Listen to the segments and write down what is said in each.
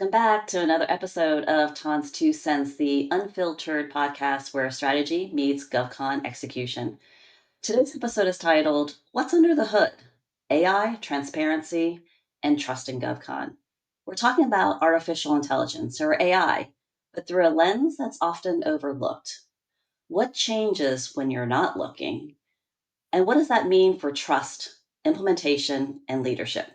Welcome back to another episode of Tan's Two Cents, the unfiltered podcast where strategy meets GovCon execution. Today's episode is titled, What's Under the Hood? AI, Transparency, and Trust in GovCon. We're talking about artificial intelligence, or AI, but through a lens that's often overlooked. What changes when you're not looking? And what does that mean for trust, implementation, and leadership?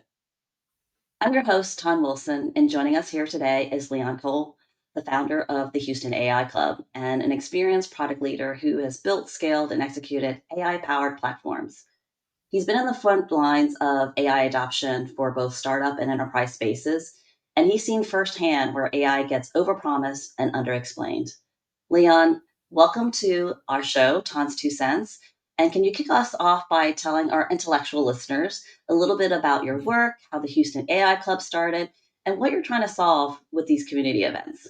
I'm your host, Tanwilson, and joining us here today is Leon Coe, the founder of the Houston AI Club and an experienced product leader who has built, scaled, and executed AI powered platforms. He's been in the front lines of AI adoption for both startup and enterprise spaces, and he's seen firsthand where AI gets overpromised and underexplained. Leon, welcome to our show, Tons Two Cents. And can you kick us off by telling our intellectual listeners a little bit about your work, how the Houston AI Club started, and what you're trying to solve with these community events?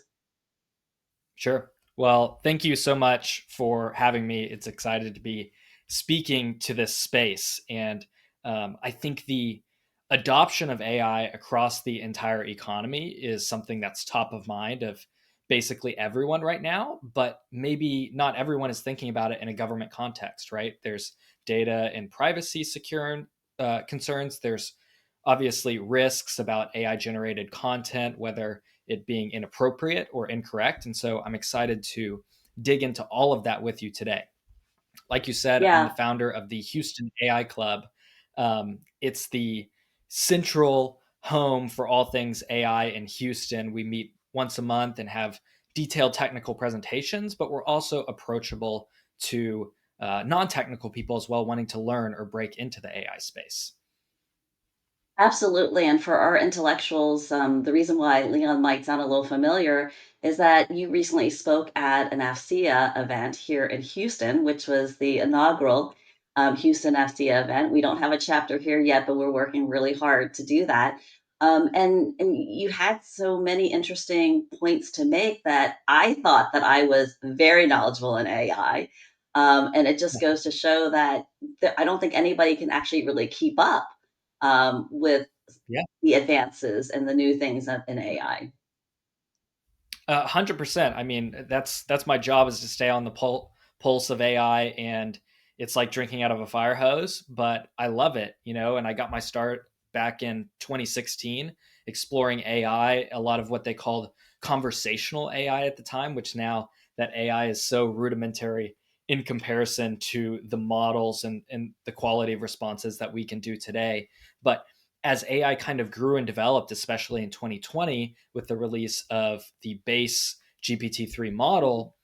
Sure. Well, thank you so much for having me. It's excited to be speaking to this space. And I think the adoption of AI across the entire economy is something that's top of mind of basically everyone right now, but maybe not everyone is thinking about it in a government context, right? There's data and privacy secure concerns. There's obviously risks about AI generated content, whether it being inappropriate or incorrect. And so I'm excited to dig into all of that with you today. Like you said, I'm the Yeah, founder of the Houston AI Club. It's the central home for all things AI in Houston. We meet once a month and have detailed technical presentations, but we're also approachable to non technical people as well, wanting to learn or break into the AI space. absolutely. And for our intellectuals, the reason why Leon might sound a little familiar is that you recently spoke at an AFCEA event here in Houston, which was the inaugural Houston AFCEA event. We don't have a chapter here yet, but we're working really hard to do that. And you had so many interesting points to make that I thought that I was very knowledgeable in AI. And it just goes to show that I don't think anybody can actually really keep up with Yeah. the advances and the new things in AI. 100%. I mean, that's my job is to stay on the pulse of AI, and it's like drinking out of a fire hose. But I love it, And I got my start back in 2016 exploring AI, a lot of what they called conversational AI at the time, which now that AI is so rudimentary in comparison to the models and the quality of responses that we can do today. But as AI kind of grew and developed, especially in 2020 with the release of the base GPT-3 model,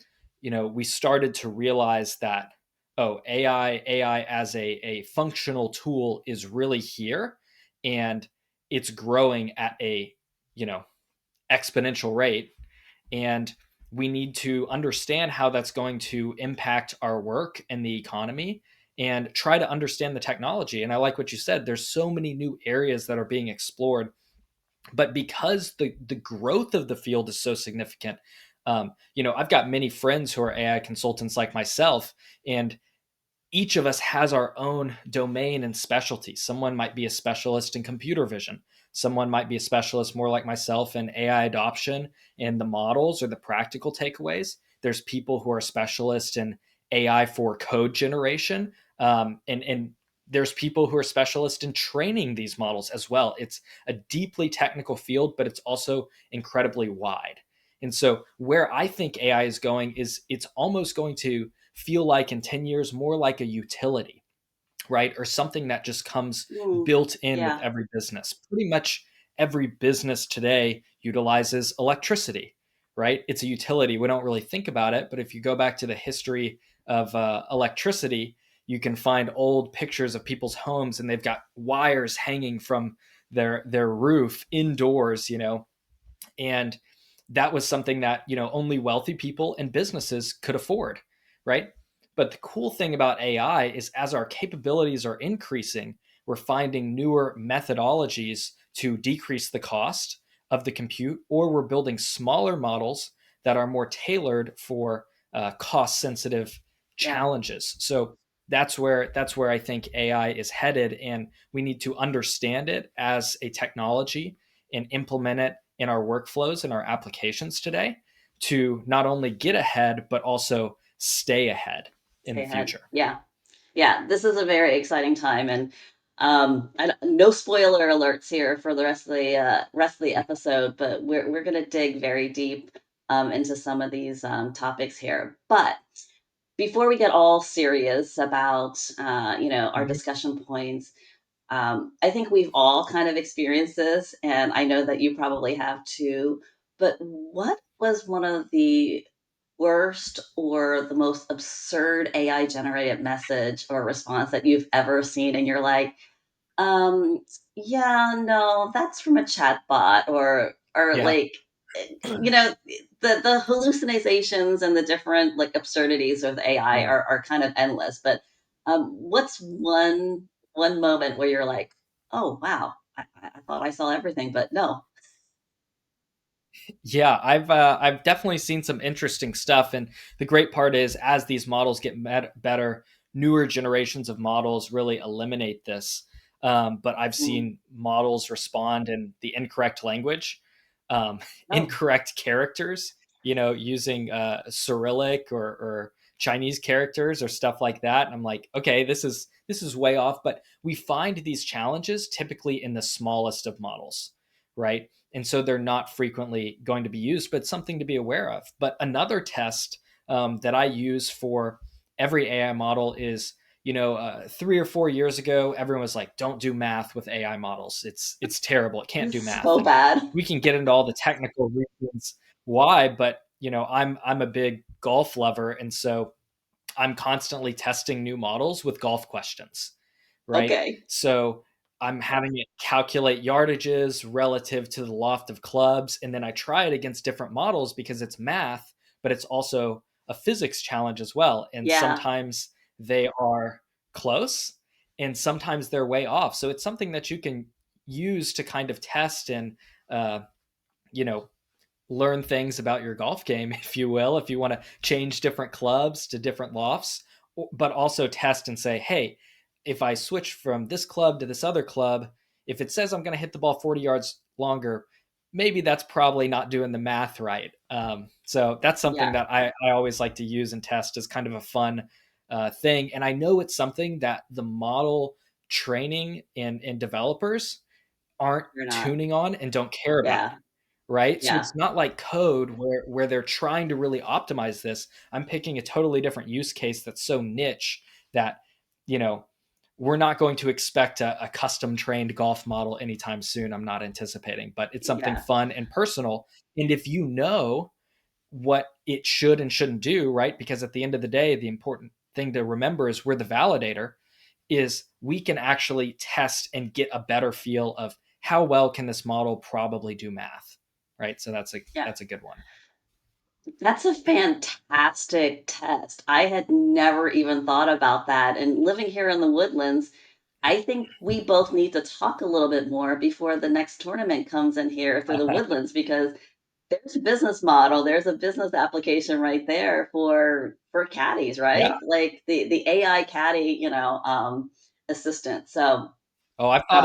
we started to realize that, oh, AI as a functional tool is really here, and it's growing at a, you know, exponential rate. And we need to understand how that's going to impact our work and the economy and try to understand the technology. And I like what you said. There's so many new areas that are being explored, but because the growth of the field is so significant, I've got many friends who are AI consultants like myself, and each of us has our own domain and specialty. Someone might be a specialist in computer vision. Someone might be a specialist more like myself in AI adoption and the models or the practical takeaways. There's people who are specialists in AI for code generation. And there's people who are specialists in training these models as well. It's a deeply technical field, but it's also incredibly wide. And so where I think AI is going is it's almost going to feel like in 10 years more like a utility, right? Or something that just comes Mm, built in with yeah. every business. Pretty much every business today utilizes electricity, right? It's a utility. We don't really think about it, but if you go back to the history of electricity, you can find old pictures of people's homes and they've got wires hanging from their roof indoors, and that was something that only wealthy people and businesses could afford, right? But the cool thing about AI is as our capabilities are increasing, we're finding newer methodologies to decrease the cost of the compute, or we're building smaller models that are more tailored for cost sensitive Yeah. challenges. So that's where I think AI is headed, and we need to understand it as a technology and implement it in our workflows and our applications today to not only get ahead, but also stay ahead in Stay the ahead. future. Yeah. Yeah. This is a very exciting time. And no spoiler alerts here for the rest of the episode, but we're going to dig very deep into some of these topics here. But before we get all serious about our Mhm. discussion points, I think we've all kind of experienced this, and I know that you probably have too. But what was one of the worst or the most absurd AI generated message or response that you've ever seen? And you're like, um, yeah, no, that's from a chatbot, or Yeah. like, you know, the hallucinations and the different like absurdities of AI Yeah. are kind of endless. But what's one moment where you're like, oh wow, I thought I saw everything, but no. Yeah, I've definitely seen some interesting stuff, and the great part is as these models get better, newer generations of models really eliminate this. But I've Mm. seen models respond in the incorrect language, um, Oh, incorrect characters, using Cyrillic or Chinese characters or stuff like that. And I'm like, okay, this is way off. But we find these challenges typically in the smallest of models, right? And so they're not frequently going to be used, but something to be aware of. But another test that I use for every AI model is, 3 or 4 years ago, everyone was like, "Don't do math with AI models. It's terrible. It can't do it's math." so And bad. we can get into all the technical reasons why, but I'm a big golf lover, and so I'm constantly testing new models with golf questions, right? Okay. So I'm having it calculate yardages relative to the loft of clubs. And then I try it against different models because it's math, but it's also a physics challenge as well. And Yeah. sometimes they are close and sometimes they're way off. So it's something that you can use to kind of test and, uh, you know, learn things about your golf game, if you will, if you want to change different clubs to different lofts, but also test and say, hey, if I switch from this club to this other club, if it says I'm going to hit the ball 40 yards longer, maybe that's probably not doing the math right. So that's something Yeah. that I always like to use and test as kind of a fun thing. And I know it's something that the model training and developers aren't You're not. tuning on and don't care about, Yeah. right? So Yeah. it's not like code where they're trying to really optimize this. I'm picking a totally different use case that's so niche that, you know, we're not going to expect a custom trained golf model anytime soon. I'm not anticipating, but it's something Yeah. fun and personal. And if you know what it should and shouldn't do, right? Because at the end of the day, the important thing to remember is we're the validator, is we can actually test and get a better feel of how well can this model probably do math, right? So that's a Yeah. that's a good one. That's a fantastic test. I had never even thought about that. And living here in the Woodlands, I think we both need to talk a little bit more before the next tournament comes in here through the Woodlands, because there's a business model, there's a business application right there for caddies, Yeah. right? Like the AI caddy, assistant. So, Oh, uh, I've thought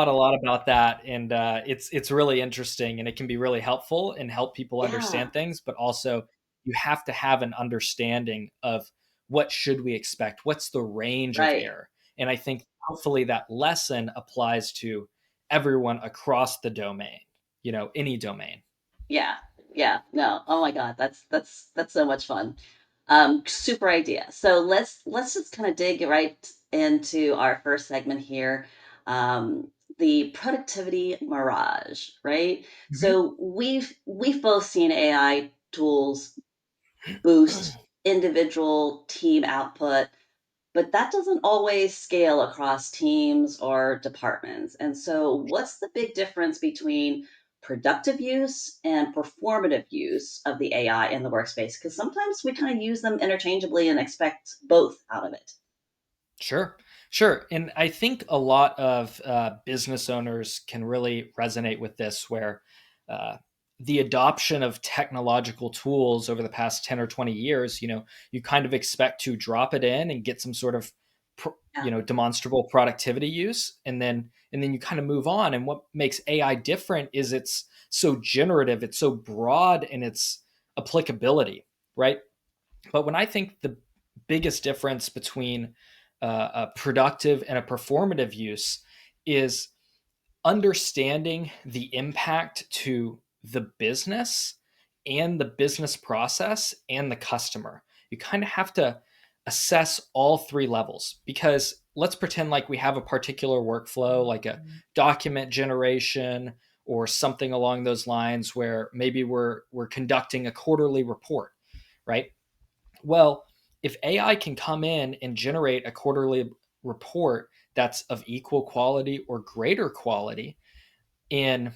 a lot about that, and it's really interesting, and it can be really helpful and help people yeah, understand things. But also, you have to have an understanding of what should we expect, what's the range of right. error, and I think hopefully that lesson applies to everyone across the domain, any domain. Yeah. Yeah. No. Oh my God. That's so much fun. Super idea. So let's just kind of dig right into our first segment here. The productivity mirage, right? Mhm. So we've both seen AI tools boost individual team output, but that doesn't always scale across teams or departments. And so, what's the big difference between productive use and performative use of the AI in the workspace? Because sometimes we kind of use them interchangeably and expect both out of it. Sure, sure. And I think a lot of business owners can really resonate with this, where uh, the adoption of technological tools over the past 10 or 20 years, you kind of expect to drop it in and get some sort of Yeah. demonstrable productivity use, and then you kind of move on. And what makes AI different is it's so generative, it's so broad in its applicability, right? But when I think the biggest difference between a productive and a performative use is understanding the impact to the business and the business process and the customer. You kind of have to assess all three levels, because let's pretend like we have a particular workflow, like a document generation or something along those lines, where maybe we're conducting a quarterly report, right? Well, if AI can come in and generate a quarterly report that's of equal quality or greater quality in,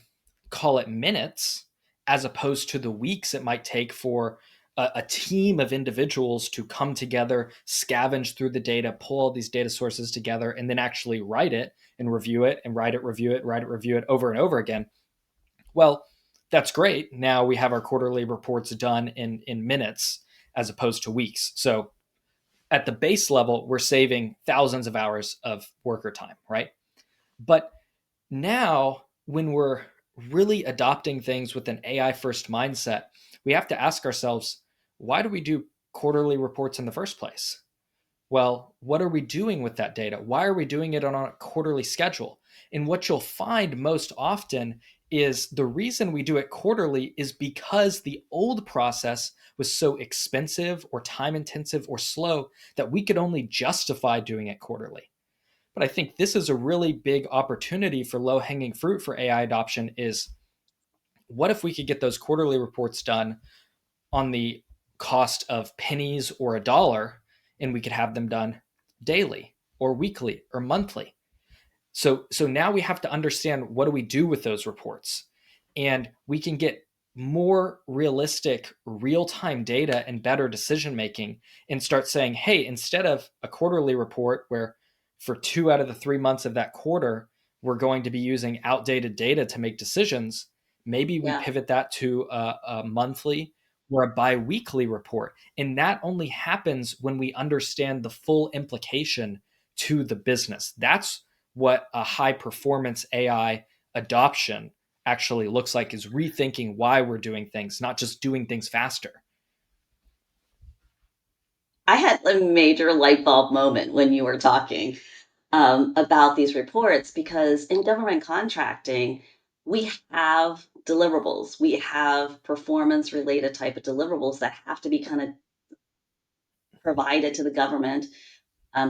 call it, minutes, as opposed to the weeks it might take for a team of individuals to come together, scavenge through the data, pull all these data sources together, and then actually write it and review it and write it, review it, write it, review it over and over again. Well, that's great. Now we have our quarterly reports done in minutes as opposed to weeks. So at the base level, we're saving thousands of hours of worker time, right? But now, when we're really adopting things with an AI first mindset, we have to ask ourselves, why do we do quarterly reports in the first place? Well, what are we doing with that data? Why are we doing it on a quarterly schedule? And what you'll find most often is the reason we do it quarterly is because the old process was so expensive or time intensive or slow that we could only justify doing it quarterly. But I think this is a really big opportunity for low hanging fruit for AI adoption is, what if we could get those quarterly reports done on the cost of pennies or a dollar, and we could have them done daily or weekly or monthly? So now we have to understand, what do we do with those reports? And we can get more realistic real-time data and better decision making, and start saying, hey, instead of a quarterly report where for 2 out of the 3 months of that quarter we're going to be using outdated data to make decisions, maybe we Yeah. pivot that to a monthly or a bi-weekly report. And that only happens when we understand the full implication to the business. That's what a high performance AI adoption actually looks like, is rethinking why we're doing things, not just doing things faster. I had a major light bulb moment when you were talking about these reports, because in government contracting, we have deliverables. We have performance related type of deliverables that have to be kind of provided to the government.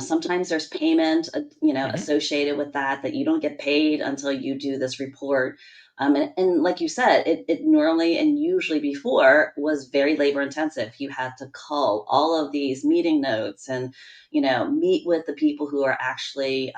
Sometimes there's payment, Mm-hmm. associated with that you don't get paid until you do this report. And like you said, it normally and usually before was very labor intensive. You had to cull all of these meeting notes and, meet with the people who are actually,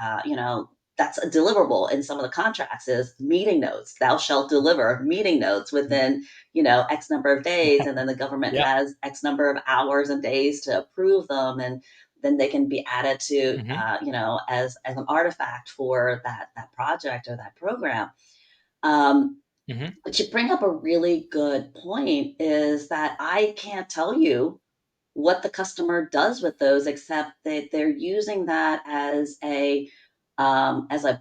that's a deliverable in some of the contracts is meeting notes. Thou shalt deliver meeting notes within, X number of days. And then the government Yeah. has X number of hours and days to approve them. And then they can be added to Mm-hmm. as an artifact for that project or that program. um, Mm-hmm. but you bring up a really good point, is that I can't tell you what the customer does with those, except that they're using that as a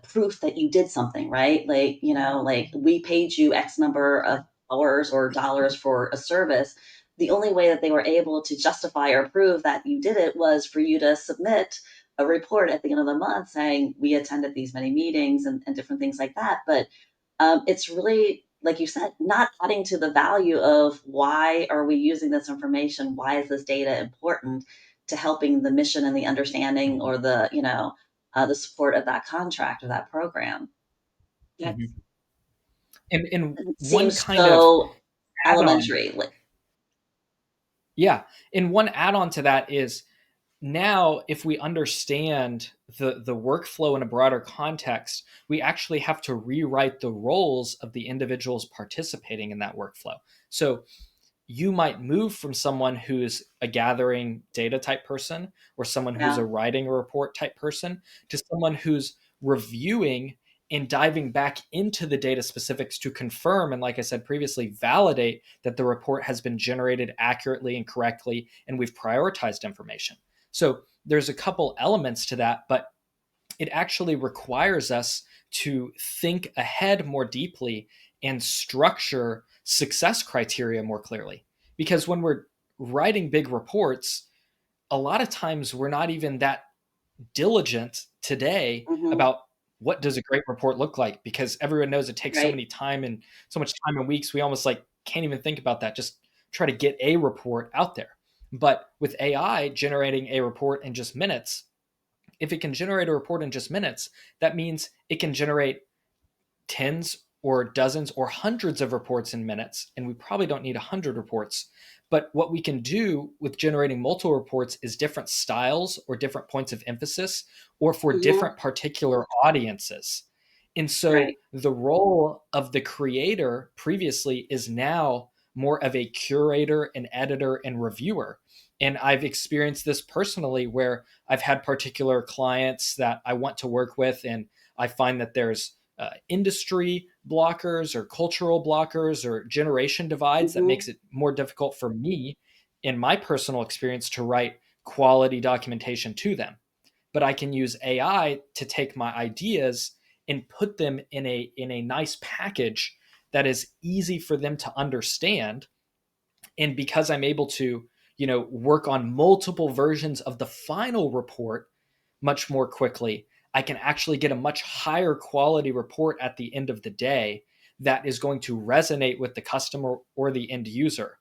proof that you did something, right? Like, like we paid you X number of hours or dollars for a service. The only way that they were able to justify or prove that you did it was for you to submit a report at the end of the month saying we attended these many meetings and different things like that. But it's really, like you said, not adding to the value of why are we using this information? Why is this data important to helping the mission and the understanding, or the support of that contract or that program? That Mm-hmm. And one seems kind of so add on, elementary. Like, yeah, and one add on to that is, now if we understand the workflow in a broader context, we actually have to rewrite the roles of the individuals participating in that workflow. So you might move from someone who's a gathering data type person, or someone who's yeah, a writing a report type person, to someone who's reviewing and diving back into the data specifics to confirm, and like I said previously, validate that the report has been generated accurately and correctly, and we've prioritized information. So there's a couple elements to that, but it actually requires us to think ahead more deeply and structure success criteria more clearly. Because when we're writing big reports, a lot of times we're not even that diligent today Hmm. about what does a great report look like, because everyone knows it takes Right. so much time and weeks, we almost like can't even think about that, just try to get a report out there. But with AI generating a report in just minutes, if it can generate a report in just minutes, that means it can generate tens or dozens or hundreds of reports in minutes, and we probably don't need 100 reports. But what we can do with generating multiple reports is different styles or different points of emphasis, or for Hmm. different particular audiences. And so Right. the role of the creator previously is now more of a curator, an editor, and reviewer. And I've experienced this personally where I've had particular clients that I want to work with, and I find that there's industry blockers or cultural blockers or generation divides that Hmm. makes it more difficult for me in my personal experience to write quality documentation to them. But I can use AI to take my ideas and put them in a nice package that is easy for them to understand. And because I'm able to, work on multiple versions of the final report much more quickly, I can actually get a much higher quality report at the end of the day that is going to resonate with the customer or the end user.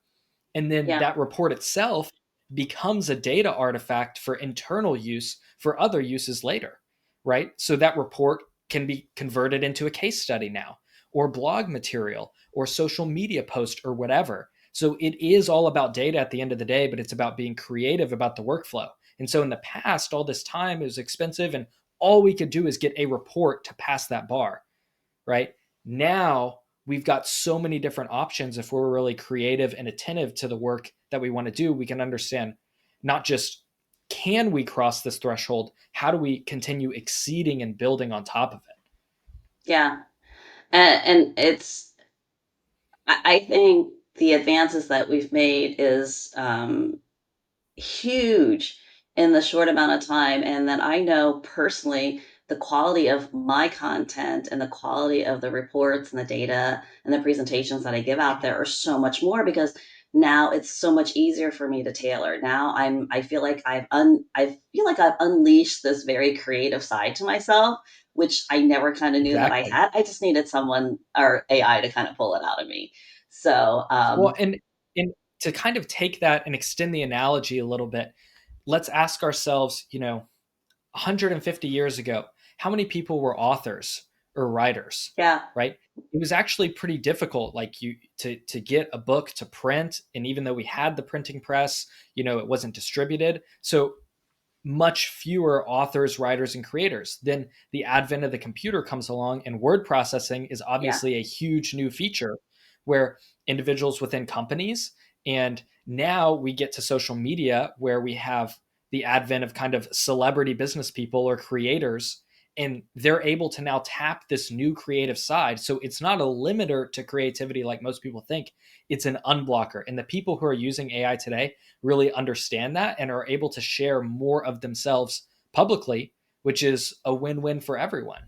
And then Yeah. that report itself becomes a data artifact for internal use for other uses later, right? So that report can be converted into a case study now, or blog material, or social media post, or whatever. So it is all about data at the end of the day, but it's about being creative about the workflow. And so in the past, all this time is expensive, and all we could do is get a report to pass that bar, right? Now we've got so many different options. If we're really creative and attentive to the work that we want to do, we can understand not just can we cross this threshold, how do we continue exceeding and building on top of it? Yeah. And I think the advances that we've made is huge in the short amount of time, and that I know personally the quality of my content and the quality of the reports and the data and the presentations that I give out there are so much more because now it's so much easier for me to tailor. Now I feel like I feel like I've unleashed this very creative side to myself, which I never kind of knew that I Exactly. had. I just needed someone or AI to kind of pull it out of me. So Well, and to kind of take that and extend the analogy a little bit, let's ask ourselves, 150 years ago, how many people were authors or writers, yeah, right? It was actually pretty difficult, like you to get a book to print, and even though we had the printing press, it wasn't distributed. So much fewer authors, writers, and creators. Then the advent of the computer comes along, and word processing is yeah, obviously a huge new feature where individuals within companies, and now we get to social media where we have the advent of kind of celebrity business people or creators, and they're able to now tap this new creative side. So it's not a limiter to creativity like most people think, it's an unblocker. And the people who are using AI today really understand that and are able to share more of themselves publicly, which is a win-win for everyone.